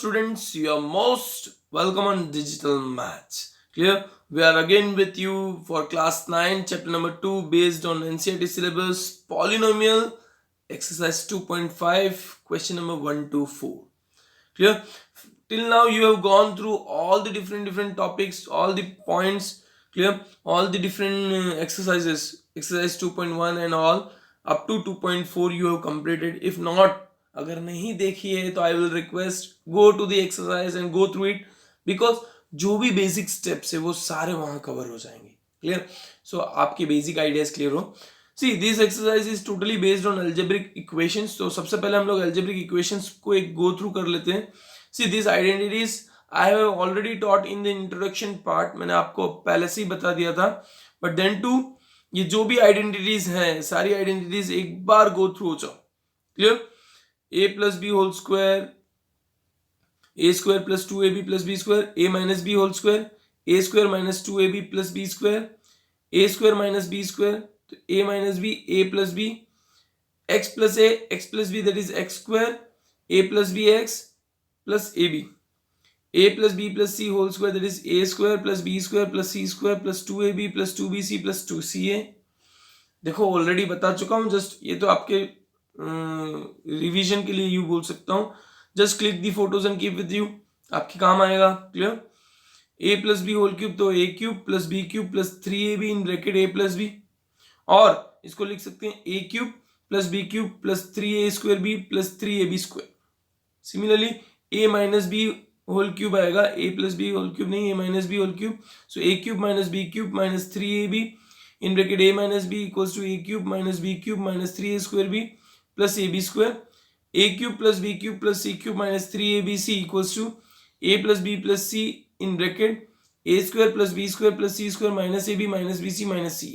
students, you are most welcome on Digital Maths. Clear? We are again with you for class 9, chapter number 2, based on NCERT syllabus, polynomial, exercise 2.5, question number 1 to 4. Clear? Till now you have gone through all the different topics, all the points. Clear? All the different exercises, exercise 2.1 and all up to 2.4 you have completed. If not, अगर नहीं देखी है तो I will request go to the exercise and go through it, because जो भी basic steps है वो सारे वहां कवर हो जाएंगे. क्लियर? सो आपके बेसिक आइडियाज क्लियर हो. See this exercise is totally based on algebraic equations. तो सबसे पहले हम लोग अलजेब्रिक इक्वेशंस को एक गो थ्रू कर लेते हैं. See this identities I have already taught in the introduction part. मैंने आपको पहले से ही बता दिया था, बट देन टू ये जो भी आइडेंटिटीज हैं सारी आइडेंटिटीज एक बार गो थ्रू हो जाओ. Clear? a plus b whole square, a square plus 2ab plus b square, a minus b whole square, a square minus 2ab plus b square, a square minus b square, तो a minus b, a plus b, x plus a, x plus b, that is x square, a plus b x plus ab, a plus b plus c whole square, that is a square plus b square plus c square plus 2ab plus 2bc plus 2ca. देखो already बता चुका हूं, just ये तो आपके revision के लिए you बोल सकता हूं. Just click the photos and keep with you, आपके काम आएगा. Clear? a plus B whole cube, तो a cube plus B cube plus 3ab in bracket a plus B, और इसको लिख सकते हैं a cube plus B cube plus 3a square b plus 3ab square. Similarly a minus B whole cube आएगा, a plus B whole cube नहीं, a minus B whole cube. So a cube minus B cube minus 3ab in bracket a minus b equals to a cube minus b cube minus 3a square b plus ab square. A cube plus b cube plus c cube minus 3abc equals to a plus b plus c in bracket a square plus b square plus c square minus ab minus bc minus ca.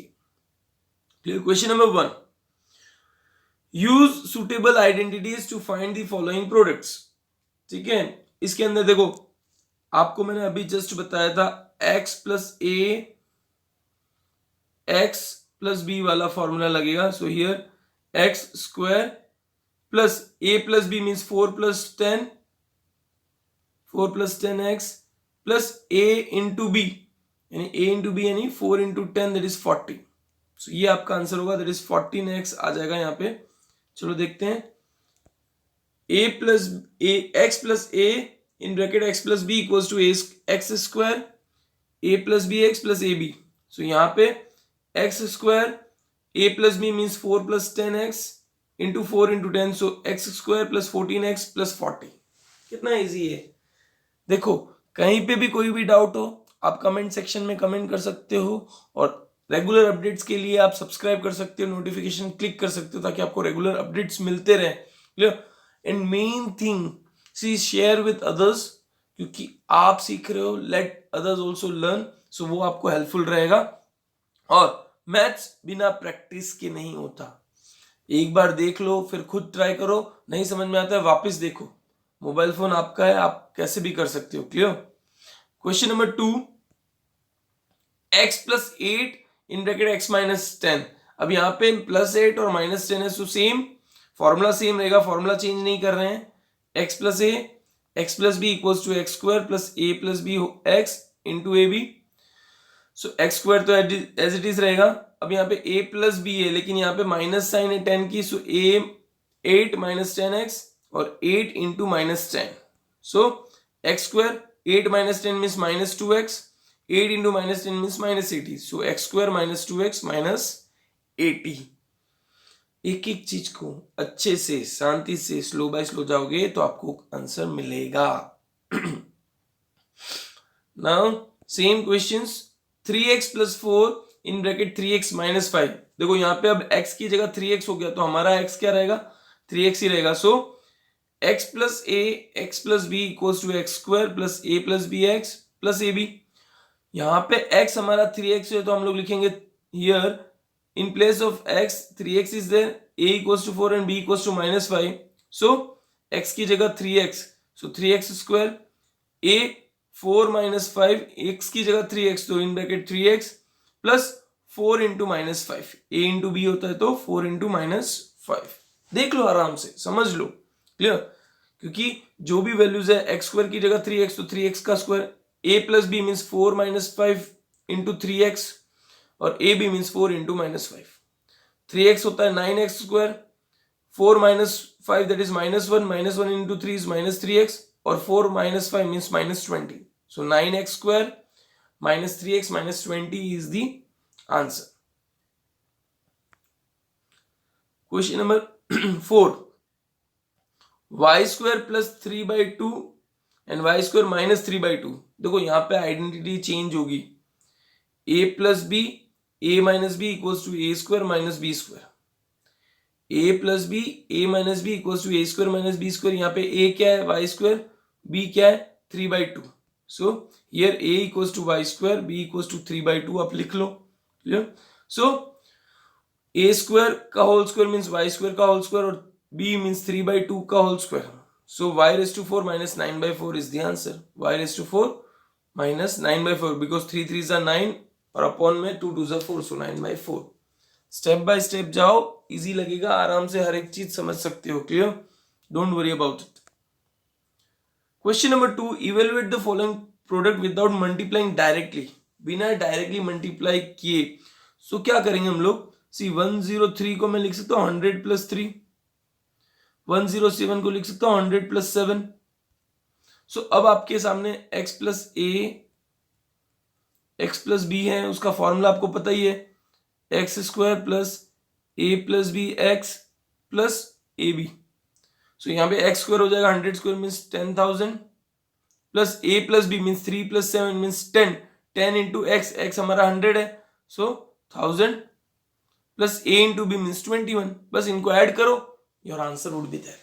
Clear? Question number 1. Use suitable identities to find the following products. ठीक है, इसके अंदर देखो आपको मैंने अभी just बताया था x plus a x plus b वाला फॉर्मूला लगेगा. सो here x square plus a plus b means 4 plus 10, 4 plus 10x plus a इंटू b, यानी a इंटू b यानी 4 इंटू 10, दैट इज 40. सो ये आपका आंसर होगा, दैट इज 14x आ जाएगा यहाँ पे. चलो देखते हैं. a plus a x plus a in bracket x plus b equals to x square a plus B x plus A B. So यहाँ पे x square a plus b means 4 plus 10x into 4 into 10, so x square plus 14x plus 40. कितना easy है. देखो कहीं पे भी कोई भी डाउट हो आप कमेंट सेक्शन में कमेंट कर सकते हो, और रेगुलर अपडेट्स के लिए आप सब्सक्राइब कर सकते हो, नोटिफिकेशन क्लिक कर सकते हो ताकि आपको रेगुलर अपडेट्स मिलते रहे. Clear? And main thing C share with others, क्योंकि आप सीख रहे हो, लेट अदर्स ऑल्सो लर्न. सो वो आपको हेल्पफुल रहेगा. और मैथ्स बिना प्रैक्टिस के नहीं होता. एक बार देख लो फिर खुद ट्राई करो, नहीं समझ में आता है वापस देखो. मोबाइल फोन आपका है, आप कैसे भी कर सकते हो. Clear? Question number 2. x plus 8 इन ब्रैकेट x माइनस 10. अब यहाँ पे प्लस 8 और माइनस 10 है, सो सेम फॉर्मूला सेम रहेगा, फॉर्मूला चेंज नहीं कर रहे हैं. x plus a x plus B equals to X square plus a plus B x into A B. So x square तो एज इट इज रहेगा. अब यहाँ पे a प्लस बी है, लेकिन यहाँ पे माइनस साइन है 10 की, सो a 8 माइनस 10x और 8 into minus 10. So x square 8 minus 10 means minus 2x, 8 into minus 10 means minus 80. So x square minus 2x minus 80. एक एक चीज को अच्छे से शांति से स्लो बाय स्लो जाओगे तो आपको आंसर मिलेगा. Now same questions. 3x plus 4 इन ब्रैकेट 3x माइनस 5. देखो यहाँ पे अब x की जगह 3x हो गया, तो हमारा x क्या रहेगा, 3x ही रहेगा. So x plus a x plus b equals to X square plus a plus B x plus A B. यहाँ पे x हमारा 3x है, तो हम लोग लिखेंगे here in place of x 3x is there, a equals to 4 and b equals to minus 5. So x की जगह 3x, so 3x square, a 4 minus 5, x की जगह 3x, तो in bracket 3x plus 4 into minus 5. a into b होता है तो 4 into minus 5. देख लो आराम से, समझ लो. क्लियर? क्योंकि जो भी वैल्यूज है एक्स स्क्वायर की जगह 3x तो 3x का square, a plus b means 4 minus 5 into 3x और a b means 4 into minus 5। 3x होता है 9x square, 4 minus 5 that is minus one into 3 is minus 3x और 4 minus 5 means minus 20। So 9x square minus 3x minus 20 is the answer. Question number 4, y square plus 3/2 and y square minus 3/2। देखो यहाँ पे identity change होगी, a plus b a minus b equals to a square minus b square, a plus b a minus b equals to a square minus b square. यहाँ पे a क्या है Y square, b क्या है 3/2। So here a equals to y square, b equals to 3/2 आप लिख लो। Clear? So a square का whole square means y square का होल स्क्वायर और b मीन्स 3/2 का whole square. So y raised to 4 minus 9/4 is the answer. Y raised to 4 minus 9/4 because 3 3s are 9 और upon में 2 2s are 4 so 9/4। Step by step जाओ, easy लगेगा, आराम से हर एक चीज समझ सकते हो। Clear? Don't worry about it. Question number 2, evaluate the following product without multiplying directly. बिना डायरेक्टली मल्टीप्लाई किए सो क्या करेंगे हम लोग? सी 103 को मैं लिख सकता हूँ 100 प्लस 3, 107 को लिख सकता हूं 100 प्लस 7। सो अब आपके सामने x plus a x plus b है, उसका फॉर्मूला आपको पता ही है, x square plus a plus B x plus A B. So यहाँ पे एक्स स्क्वायर हो जाएगा 100 square means 10,000 plus a plus b means 3 plus 7 means 10, 10 into x, x हमारा 100 है so 1000 plus a into b means 21। बस इनको add करो, your answer would be there.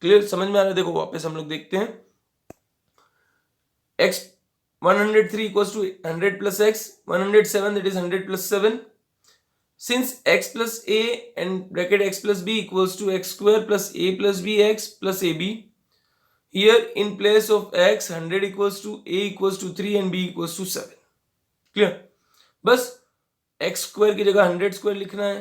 Clear? समझ में आ रहा है? देखो वापस हम लोग देखते हैं, x 103 equals to 100 plus x, 107 that is 100 plus 7. Since x plus a and bracket x plus b equals to x square plus a plus b x plus ab, here in place of x 100 equals to a equals to 3 and b equals to 7. Clear? बस x square की जगह 100 square लिखना है,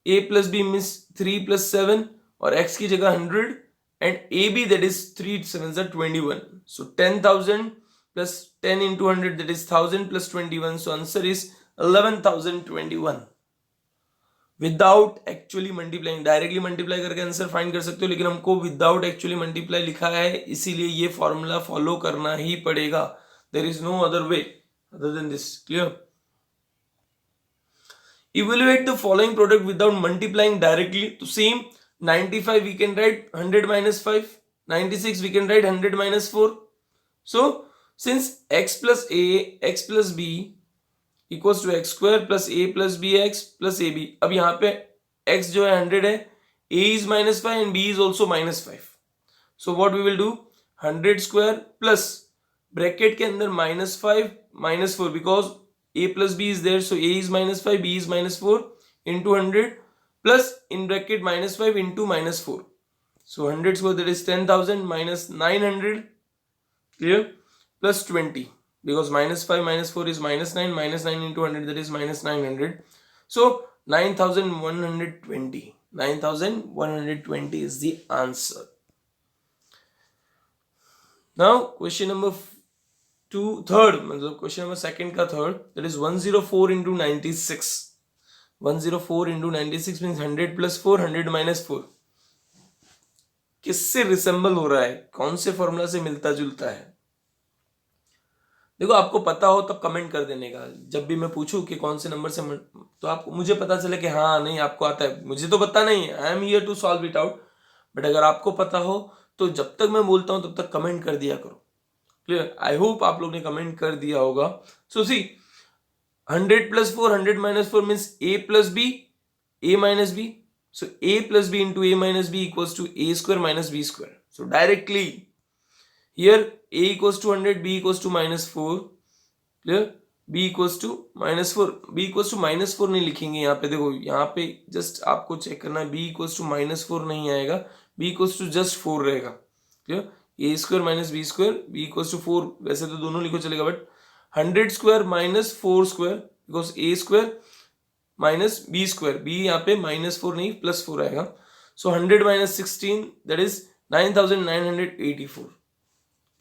a plus b means 3 plus 7 और x की जगह 100 and ab that is 3 7s are 21. So 10,000 plus 10 into 100 that is 1000 plus 21. So answer is 11,021 without actually multiplying. Directly multiply करके answer find कर सकते हो, लेकिन हमको विदाउट एक्चुअली मल्टीप्लाई लिखा है, इसीलिए ये फॉर्मूला फॉलो करना ही पड़ेगा। There is no other way other than this. Clear? Evaluate the following product without multiplying directly. तो same 95 we can write 100 minus 5, 96 we can write 100 minus 4. So since x plus a x plus b equals to x square plus a plus bx plus ab, अब यहाँ पे x जो है 100 है, a is minus 5 and b is also minus 5. So what we will do, 100 square plus bracket के अंदर minus 5 minus 4 because a plus b is there, so a is minus 5, b is minus 4 into 100 plus in bracket minus 5 into minus 4. So 100 square that is 10,000 minus 900, clear, plus 20 because minus 5 minus 4 is minus 9, minus 9 into 100 that is minus 900. So 9,120. 9,120 is the answer. Now question number third, मतलब question number second का third, that is 104 into 96. 104 into 96 means 100 plus 4, 100 minus 4. किससे resemble हो रहा है, कौन से formula से मिलता जुलता है? देखो आपको पता हो तब कमेंट कर देने का। जब भी मैं पूछूं कि कौन से नंबर से तो आपको मुझे पता चले कि हाँ नहीं आपको आता है, मुझे तो पता नहीं है, I am here to solve it out. But अगर आपको पता हो तो जब तक मैं बोलता हूं तब तक कमेंट कर दिया करो। क्लियर? आई होप आप लोग ने कमेंट कर दिया होगा। सो सी 100 plus 4, 100 minus 4 means a plus b, a minus b. So a plus b into a minus b equals to a square minus b square. So directly here a equals to 100, b equals to minus 4. Clear? b equals to minus 4. b equals to minus 4 नहीं लिखेंगे यहाँ पे। देखो यहाँ पे just आपको check करना है, b equals to minus 4 नहीं आएगा, b equals to just 4 रहेगा। Clear? A square minus b square, b equals to 4, वैसे तो दोनों लिखो चलेगा, but 100 square minus 4 square because a square minus b square, b यहाँ पे माइनस 4 नहीं प्लस 4 आएगा। So 100 minus 16 that is 9984।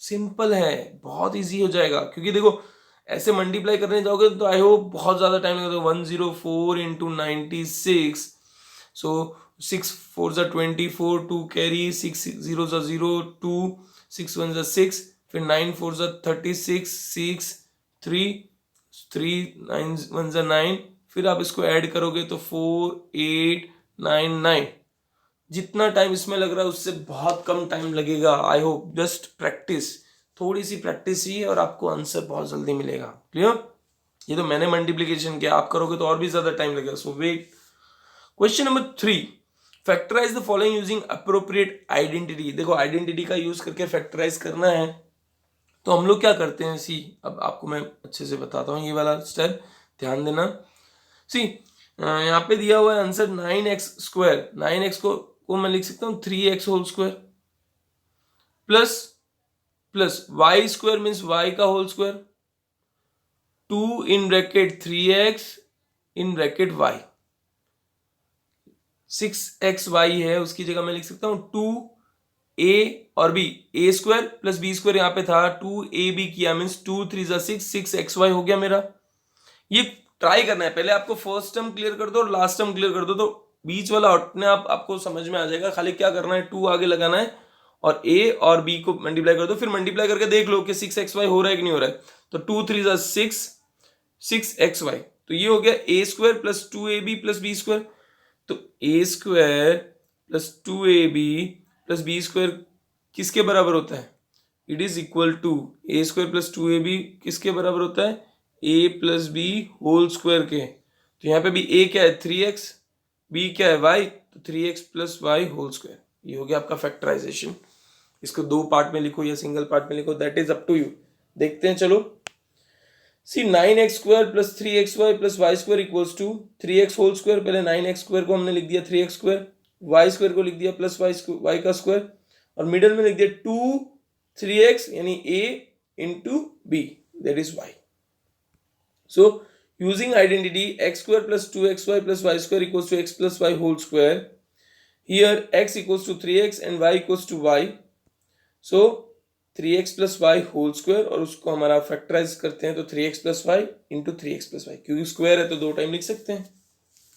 Simple है, बहुत इजी हो जाएगा, क्योंकि देखो ऐसे मल्टीप्लाई करने जाओगे तो आई होप बहुत ज्यादा टाइम लगेगा। 104 इंटू 96, सो 6 4 24, 2 कैरी, 6 0 0 2, 6 1 6, फिर 9 4 36, 6 3 3 9 1 9, फिर आप इसको ऐड करोगे तो 4 8 9 9। जितना टाइम इसमें लग रहा है उससे बहुत कम टाइम लगेगा। आई होप, जस्ट प्रैक्टिस, थोड़ी सी प्रैक्टिस ही है और आपको आंसर बहुत जल्दी मिलेगा। क्लियर? ये तो मैंने मल्टीप्लीकेशन किया, आप करोगे तो और भी ज्यादा टाइम लगेगा। So wait. Question number 3, factorise the following using appropriate identity. देखो आइडेंटिटी का यूज करके फैक्टराइज करना है, तो हम लोग क्या करते हैं, सी अब आपको मैं अच्छे से बताता हूँ, ये वाला स्टेप ध्यान देना। सी यहाँ पे दिया हुआ है आंसर 9x²। 9x को मैं लिख सकता हूँ 3x² plus plus y² means y का whole square, 2 in bracket 3x in bracket y। 6xy है, उसकी जगह मैं लिख सकता हूँ 2a और b, a² प्लस b² यहाँ पे था, 2ab किया मीन्स 2 3 6, 6xy हो गया मेरा। ये ट्राई करना है, पहले आपको फर्स्ट टर्म क्लियर कर दो और लास्ट टर्म क्लियर कर दो, तो बीच वाला अपने आप आपको समझ में आ जाएगा। खाली क्या करना है, 2 आगे लगाना है और a और b को मल्टीप्लाई कर दो, फिर मल्टीप्लाई करके देख लो कि 6xy हो रहा है कि नहीं हो रहा है। तो 2 3 6, 6xy, तो ये हो गया a² plus 2ab plus b²। तो a² plus 2ab plus b² किसके बराबर होता है? It is equal to a² plus 2ab किसके बराबर होता है? a plus B whole square के। तो यहाँ पे भी a क्या है? 3x, b क्या है? y, तो 3x plus y whole square. ये हो गया आपका फैक्टराइजेशन। इसको 2 पार्ट में लिखो या सिंगल पार्ट में लिखो, that is up to you. देखते हैं, चलो। See 9x² plus 3xy plus y² equals to 3x whole square. पहले 9x² को हमने लिख दिया 3x², y² को लिख दिया प्लस y का स्क्वायर, और मिडल में लिख दिया 2 3x यानी a इंटू b, that is y। So using identity x² plus 2xy plus y² equals to x plus y whole square, here x equals to 3x and y equals to y। So 3x plus y whole square, और उसको हमारा factorise करते हैं तो 3x plus y into 3x plus y, क्योंकि square है तो 2 time लिख सकते हैं।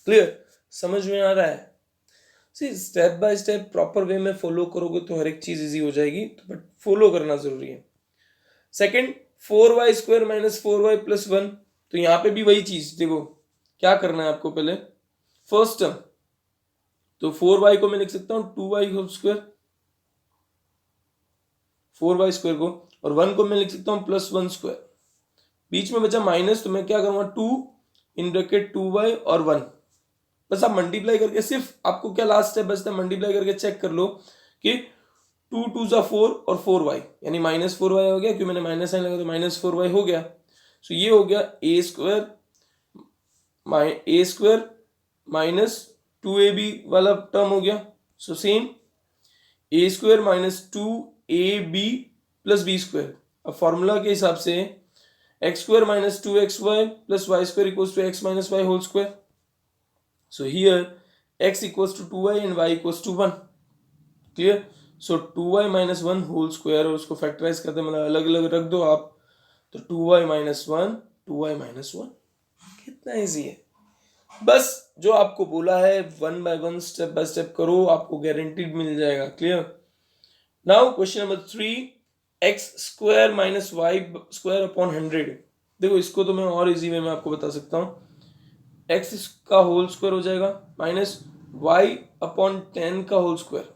क्लियर? समझ में आ रहा है? See step by step proper way में फॉलो करोगे तो हर एक चीज इजी हो जाएगी, तो बट फॉलो करना जरूरी है। Second, 4y² minus 4y plus 1, तो यहाँ पे भी वही चीज, देखो क्या करना है आपको। पहले फर्स्ट टर्म, तो 4y को मैं लिख सकता हूँ 2y होल स्क्वायर, 4y² को, और 1 को मैं लिख सकता हूँ प्लस 1²। बीच में बचा माइनस, तो मैं क्या करूंगा 2 इन ब्रैकेट 2y और 1। बस आप मल्टीप्लाई करके, सिर्फ आपको क्या लास्ट स्टेप बचता है, मल्टीप्लाई करके चेक कर लो कि 2 2 4 और 4y यानी माइनस 4y हो गया, क्योंकि मैंने माइनस साइन लगा तो माइनस 4y हो गया। सो ये हो गया a² माइनस 2ab वाला टर्म हो गया। So same a² minus 2ab plus b²। अब फॉर्मूला के हिसाब से x² minus 2xy plus y² equals to x minus y whole square. So here x equals to 2y and y equals to 1। Clear? So 2y minus 1 whole square, और उसको factorise करते मतलब अलग अलग रख दो आप, तो 2y माइनस 1 2y माइनस 1। कितना ईजी है। बस जो आपको बोला है 1 बाय 1 स्टेप बाय स्टेप करो, आपको गारंटीड मिल जाएगा। Clear? Now question number 3, x² minus y² upon 100। देखो इसको तो मैं और इजी वे में आपको बता सकता हूँ। x का होल स्क्वायर हो जाएगा माइनस y अपॉन 10 का होल स्क्वायर।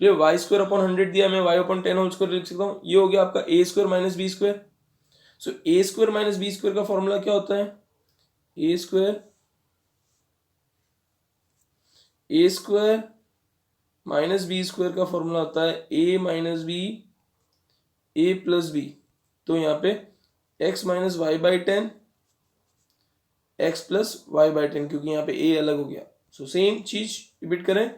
ये y² अपॉन 100 दिया, मैं y अपॉन 10 होल स्क्वायर लिख सकता हूँ। ये हो गया आपका a² माइनस b²। सो a² माइनस b² का फॉर्मूला क्या होता है? a² माइनस b² का फॉर्मूला होता है a minus b a plus b। तो यहाँ पे x minus y by 10 x plus y by 10, क्योंकि यहाँ पे a अलग हो गया। सो सेम चीज रिपीट करें,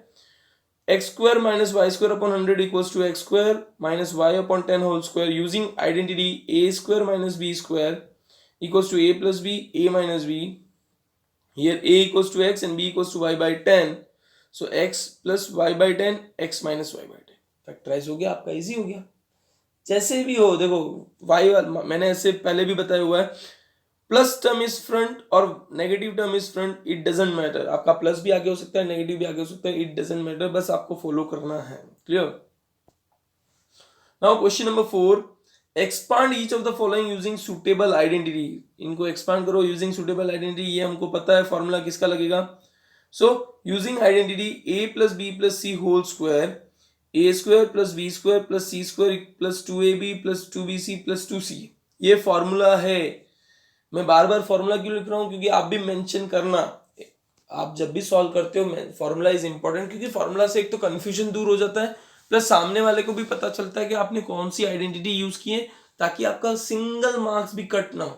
x² minus y² upon 100 equals to x² minus y upon 10 whole square, using identity a² minus b² equals to a plus b a minus b। Here a equals to x and b equals to y by 10. So x plus y by 10, x minus y by 10. Factorise हो गया आपका, easy हो गया। जैसे भी हो देखो Y मैंने ऐसे पहले भी बताया हुआ है, प्लस टर्म इज फ्रंट और negative term is front, it doesn't matter, आपका प्लस भी आगे हो सकता है नेगेटिव भी आगे हो सकता है, इट डजेंट मैटर, बस आपको फॉलो करना है। Clear? Now question number 4, expand each of the following using suitable identity. इनको एक्सपांड करो यूजिंग सुटेबल आइडेंटिटी, ये हमको पता है फॉर्मूला किसका लगेगा। So using identity a plus b plus c whole square, a square plus b square plus c square plus 2ab plus 2bc plus 2c, ये formula है। मैं बार बार फॉर्मूला क्यों लिख रहा हूं, क्योंकि आप भी मेंशन करना, आप जब भी सॉल्व करते हो फॉर्मूला इज इंपॉर्टेंट, क्योंकि फॉर्मूला से एक तो कंफ्यूजन दूर हो जाता है, प्लस सामने वाले को भी पता चलता है कि आपने कौन सी आइडेंटिटी यूज की है, ताकि आपका सिंगल मार्क्स भी कट ना हो।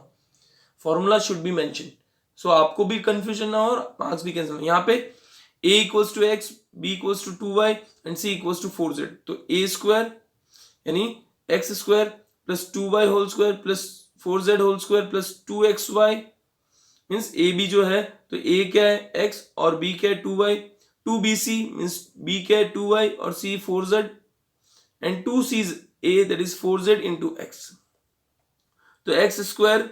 फॉर्मूला शुड बी मेंशन, सो आपको भी कंफ्यूजन ना हो और मार्क्स भी कैंसिल हो। यहाँ पे a equals to x, b equals to 2y and c equals to 4z, तो a स्क्वायर यानी x square plus 2y whole square plus 4z whole square plus 2xy means a b जो है, तो a क्या है x और b क्या है 2y, 2bc मीन्स b क्या है 2y और c 4z and 2c is a that is 4z into x, तो x square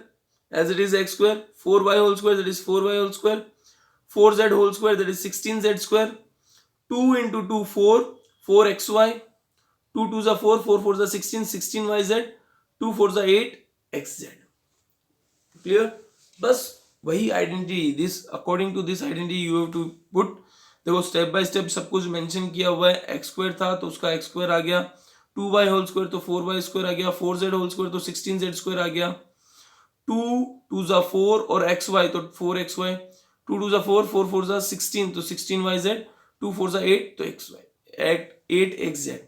as it is x square, 4y whole square that is 4y whole square, 4z whole square that is 16z square, 2 into 2 4, 4xy, 2 2s are 4, 4 4s are 16, 16yz, 2 4s are 8xz। Clear? बस वही identity, this according to this identity you have to put. देखो step by step सब कुछ mention किया हुआ है। X square था तो उसका एक्स स्क्वायर आ गया, 2y होल स्क्वायर तो 4y स्क्वायर आ गया, 4z होल स्क्वायर तो 16z स्क्वायर आ गया, 2 2s are 4 और xy तो 4xy, 2 2s are 4, 4 4s are 16 तो 16yz, 2 4s are 8 तो xy 8xz।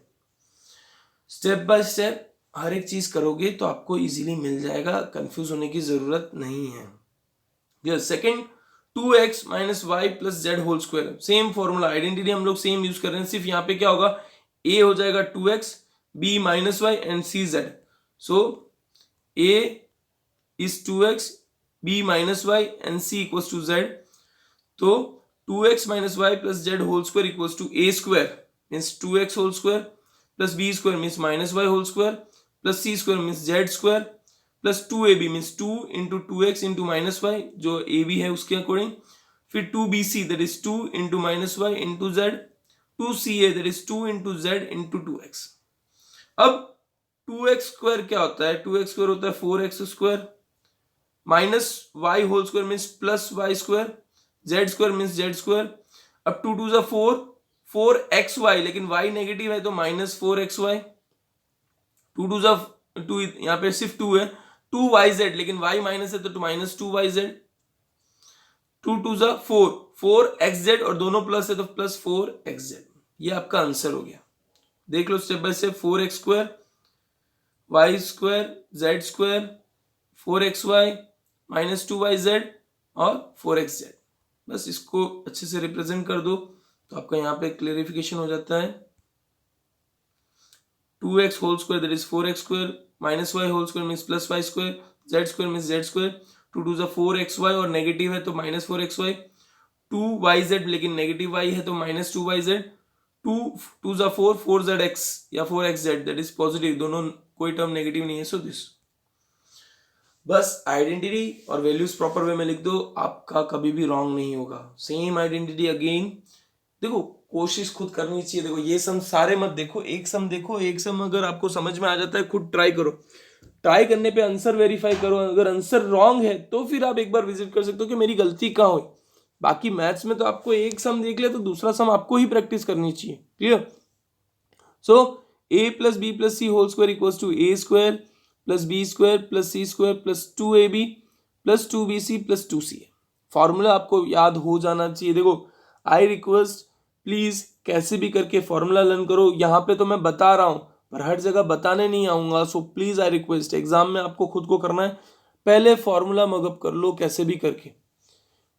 Step by step हर एक चीज करोगे तो आपको इजीली मिल जाएगा, कंफ्यूज होने की जरूरत नहीं है। Yes, second 2x minus y plus z whole square, same formula, identity हम लोग सेम यूज कर रहे हैं, सिर्फ यहाँ पे क्या होगा, a हो जाएगा 2x, b minus y and c z, so a is 2x, b minus y and c equals to z, तो 2x minus y plus z whole square equals to a square means 2x whole square plus b square means minus y whole square plus c square means z square plus 2ab means 2 into 2x into minus y जो ab है उसके according, फिर 2bc that is 2 into minus y into z, 2ca that is 2 into z into 2x। अब 2x square क्या होता है, 2x square होता है 4x square minus y whole square means plus y square, z square means z square, अब 2 2 4, 4xy, लेकिन y negative है तो माइनस 4xy, 2 2 2, यहाँ पे सिर्फ 2 है, 2yz, लेकिन y माइनस है तो माइनस 2yz, 2 2 4, 4xz और दोनों प्लस है तो प्लस 4xz। ये आपका आंसर हो गया। देख लो step by step, 4x square, y square, z square, 4xy minus 2yz और 4xz, बस इसको अच्छे से रिप्रेजेंट कर दो तो आपका यहाँ पे क्लेरिफिकेशन हो जाता है। 2x whole square that is 4x square minus y whole square means plus y square, z square means z square, 2 2 4xy और नेगेटिव है तो माइनस 4xy, 2yz लेकिन नेगेटिव y है तो माइनस 2yz, 2 2 4, 4zx या 4xz दैट इज पॉजिटिव, दोनों कोई term negative नहीं है, सो दिस। बस आइडेंटिटी और वैल्यूज प्रॉपर वे में लिख दो, आपका कभी भी रॉन्ग नहीं होगा। सेम आइडेंटिटी अगेन, देखो कोशिश खुद करनी चाहिए। देखो ये सम सारे मत देखो, एक सम देखो, एक सम अगर आपको समझ में आ जाता है खुद ट्राई करो, ट्राई करने पे आंसर वेरीफाई करो, अगर आंसर रॉन्ग है तो फिर आप एक बार विजिट कर सकते हो कि मेरी गलती कहाँ हुई। बाकी मैथ्स में तो आपको एक सम देख लिया तो दूसरा सम आपको ही प्रैक्टिस करनी चाहिए। Clear? So a plus b plus c whole square equals to a square plus b square plus c square plus 2ab plus 2bc plus 2ca। Formula आपको याद हो जाना चाहिए। देखो आई रिक्वेस्ट प्लीज कैसे भी करके फॉर्मूला लर्न करो, यहाँ पे तो मैं बता रहा हूँ पर हर जगह बताने नहीं आऊंगा, so please I request, exam में आपको खुद को करना है, पहले फॉर्मूला मगअप कर लो कैसे भी करके।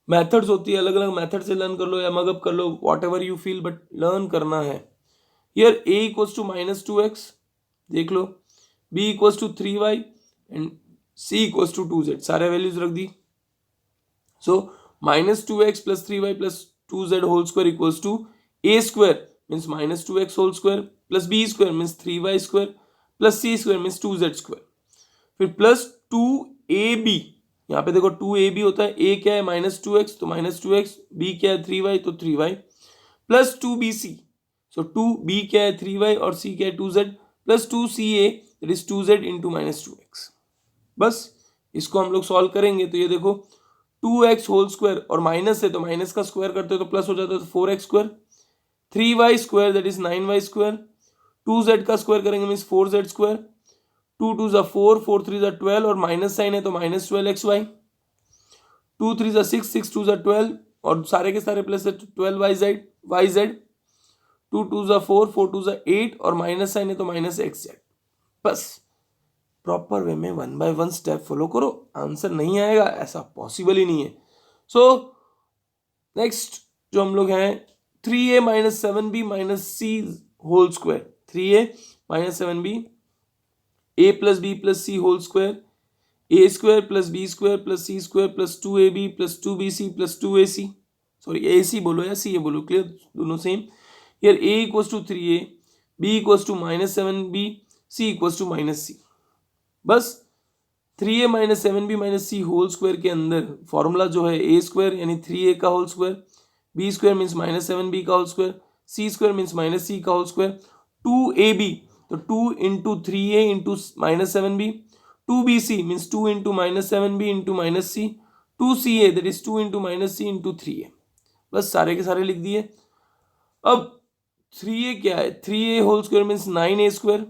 मेथड्स होती है, अलग अलग मेथड से लर्न कर लो या मगअप कर लो, whatever you feel, but learn करना है। Here a equals to minus 2x, देख लो, b equals to 3y and c equals to 2z, सारे वैल्यूज रख दी। So minus 2x plus 3y plus 2z whole square equals to a square means -2x whole square plus b square means 3y square plus c square means 2z square, फिर plus 2ab, यहाँ पे देखो 2ab होता है, a क्या है -2x तो -2x, b क्या है 3y तो 3y, प्लस 2bc, सो 2b क्या है 3y और c क्या है 2z, plus 2ca that is 2z into -2x। बस इसको हम लोग सॉल्व करेंगे तो ये देखो 2x होल स्क्वायर और माइनस है तो माइनस का स्क्वायर करते हो तो प्लस हो जाता है तो 4x square, 3y square that is 9y square, 2z का स्क्वायर करेंगे मीन्स 4z स्क्वायर, 2 2 जा 4, 4 3 जा 12 और माइनस साइन है तो -12xy, 2 3 जा 6, 6 2 जा 12 और सारे के सारे प्लस है 12yz, 2 2 जा 4, 4 2 जा 8 और माइनस साइन है तो -xz। बस प्रॉपर वे में 1 by 1 स्टेप फॉलो करो, आंसर नहीं आएगा ऐसा पॉसिबल ही नहीं है। सो नेक्स्ट जो हम लोग हैं 3a - 7b - c whole square, 3a - 7b a plus b plus c whole square, a square plus b square plus c square plus 2ab plus 2bc plus 2ac, sorry ac बोलो या c बोलो, clear, दोनों same. Here a equals to 3a, b equals to -7b, c equals to -c। बस 3a - 7b - c whole square के अंदर formula जो है a square यानी 3a का whole square, b square means -7b का whole square, c square means -c का whole square, 2ab तो 2 into 3a into -7b, 2bc means 2 into -7b into -c, 2ca that is 2 into -c into 3a। बस सारे के सारे लिख दिए। अब 3a क्या है, 3a whole square means 9a square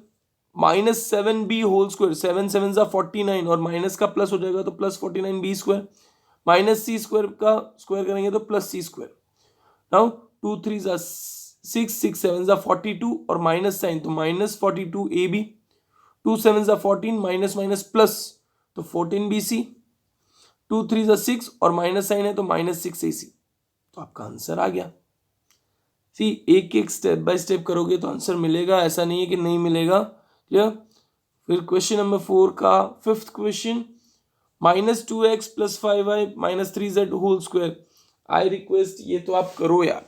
-7b whole square, 7 7 जा 49 और माइनस का प्लस हो जाएगा तो plus 49b square, -c square का स्क्वायर करेंगे तो प्लस c स्क्वायर। नाउ 2 3 जा 6, 6 7 जा 42 और माइनस साइन तो -42ab, 2 7 जा 14 माइनस माइनस प्लस तो 14bc, 2 3 जा 6 और माइनस साइन है तो -6ac। तो आपका आंसर आ गया। सी एक एक स्टेप बाय स्टेप करोगे तो आंसर मिलेगा, ऐसा नहीं है कि नहीं मिलेगा, क्लियर। फिर क्वेश्चन नंबर 4 का fifth question, -2x + 5y - 3z whole square. I request ये तो आप करो यार,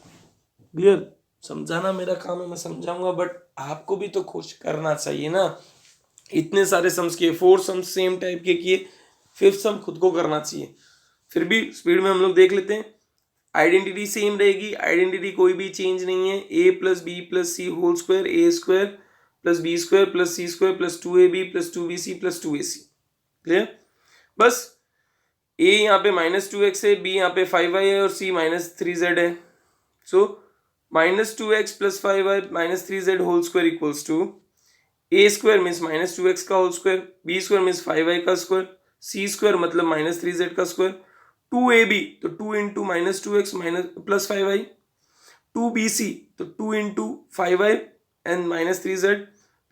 क्लियर। समझाना मेरा काम है, मैं समझाऊंगा, बट आपको भी तो कोशिश करना चाहिए ना। इतने सारे सम्स किए, 4 सम्स सेम टाइप के किए, 5th सम खुद को करना चाहिए। फिर भी स्पीड में हम लोग देख लेते हैं। आइडेंटिटी सेम रहेगी, आइडेंटिटी कोई भी चेंज नहीं है। a + b + c whole square, a square plus b square plus c square plus 2ab plus 2bc plus 2ac, clear. बस a यहाँ पे -2x है, b यहाँ पे 5y है और c -3z है। सो -2x + 5y - 3z whole square equals to a square means -2x का whole square, b square means 5y का स्क्वायर, c स्क्वायर मतलब -3z का स्क्वायर, 2ab तो 2 into -2x plus 5y, 2bc तो 2 into 5y and -3z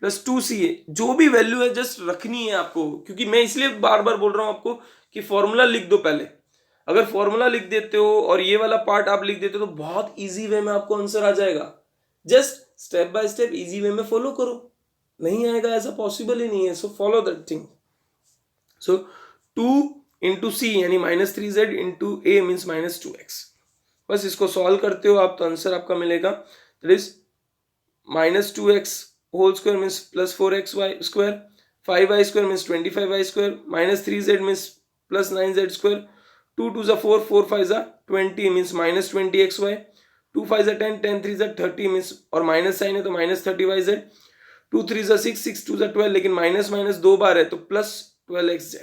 plus 2ca। जो भी value है just रखनी है आपको, क्योंकि मैं इसलिए बार बार बोल रहा हूं आपको कि फॉर्मूला लिख दो पहले। अगर फॉर्मूला लिख देते हो और ये वाला पार्ट आप लिख देते हो तो बहुत इजी वे में आपको आंसर आ जाएगा। Just step by step easy way में फॉलो करो, नहीं आएगा ऐसा पॉसिबल ही नहीं है। So follow that thing. So 2 into c यानी -3z into a means -2x। बस इसको सॉल्व करते हो आप तो आंसर आपका मिलेगा, that is -2x whole square means plus 4xy square, 5y square means 25y square, -3z means plus 9z square, 2 2 जा 4, 4 5 जा 20 मीन्स -20xy, 2 5 जा 10, 10 3 जा 30 मीन्स और माइनस साइन है तो -30yz, 2 3 जा 6, 6 2 जा 12 लेकिन माइनस माइनस 2 बार है तो प्लस 12xz।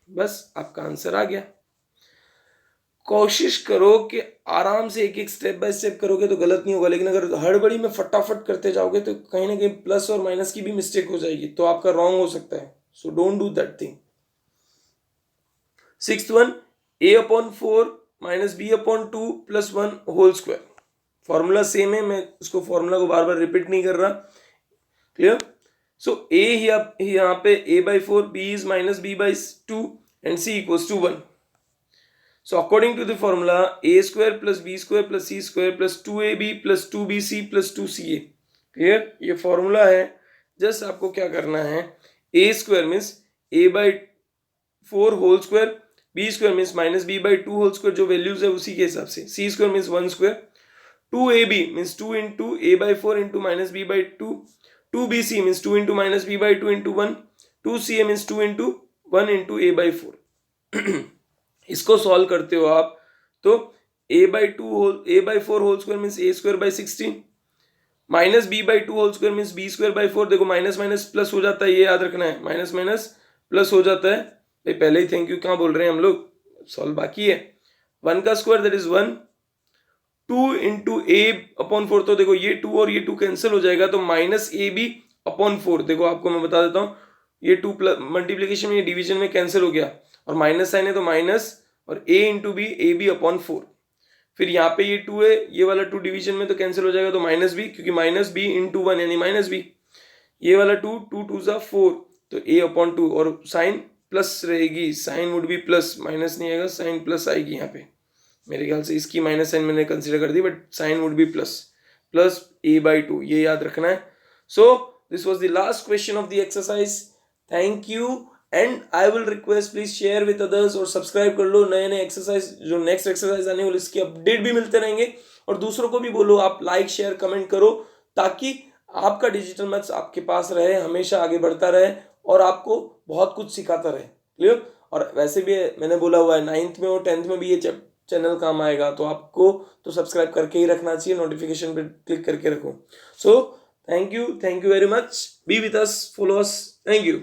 बस आपका आंसर आ गया। कोशिश करो कि आराम से एक एक स्टेप बाय स्टेप करोगे तो गलत नहीं होगा, लेकिन अगर हड़बड़ी में फटाफट करते जाओगे तो कहीं ना कहीं प्लस और माइनस की भी मिस्टेक हो जाएगी तो आपका रॉन्ग हो सकता है। So don't do that thing. 6th one, a/4 - b/2 + 1 whole square. Formula same है, मैं उसको फॉर्मूला को बार बार रिपीट नहीं कर रहा, क्लियर। सो a यहाँ पे a/4, b is -b/2 and c equals to 1. So according to the formula a square plus b square plus c square plus 2ab plus 2bc plus 2ca, clear. ये formula है। Just आपको क्या करना है, a square means a/4 whole square, b square means -b/2 whole square, जो values है उसी के हिसाब से, c square means 1 square, 2ab means 2 into a by 4 into minus b by 2, 2bc means 2 into minus b by 2 into 1, 2ca means 2 into 1 into a by 4. इसको solve करते हो आप तो a by 2 whole a by 4 whole square means a square by 16 minus b by 2 whole square means b square by 4. देखो minus minus plus हो जाता है, ये याद रखना है, माइनस माइनस प्लस हो जाता है. भाई पहले ही थैंक यू कहाँ बोल रहे हैं हम लोग, सॉल्व बाकी है. 1 का square that is 1, 2 into A upon 4. तो देखो ये 2 और ये 2 कैंसिल हो जाएगा तो माइनस ए बी अपॉन 4. देखो आपको मैं बता देता हूँ, ये 2 प्लस मल्टीप्लीकेशन में, ये डिवीजन में कैंसिल हो गया और माइनस साइन है तो माइनस और a into b a b upon 4. फिर यहाँ पे ये 2 है, ये वाला 2 डिवीजन में तो कैंसिल हो जाएगा तो माइनस बी, क्योंकि माइनस बी इंटू 1 यानी माइनस बी. ये वाला 2 2 2 ज़ा 4 तो a अपॉन 2 और साइन प्लस रहेगी, sign would be plus, minus नहीं आएगा, साइन प्लस आएगी. यहाँ पे मेरे ख्याल से इसकी माइनस साइन मैंने कंसीडर कर दी, but sign would be plus, plus a by 2, ये याद रखना है. So this was the last question of the exercise. Thank you and I will request please share with others और सब्सक्राइब कर लो. नए नए एक्सरसाइज, जो नेक्स्ट एक्सरसाइज आने वाली इसकी अपडेट भी मिलते रहेंगे. और दूसरों को भी बोलो, आप लाइक शेयर कमेंट करो ताकि आपका डिजिटल मैथ्स आपके पास रहे, हमेशा आगे बढ़ता रहे और आपको बहुत कुछ सिखाता रहे. क्लियर. और वैसे भी मैंने बोला हुआ है 9th में और 10th में भी ये चैनल काम आएगा, तो आपको तो सब्सक्राइब करके ही रखना चाहिए, नोटिफिकेशन पे क्लिक करके रखो. So thank you very much, be with us, follow us, thank you.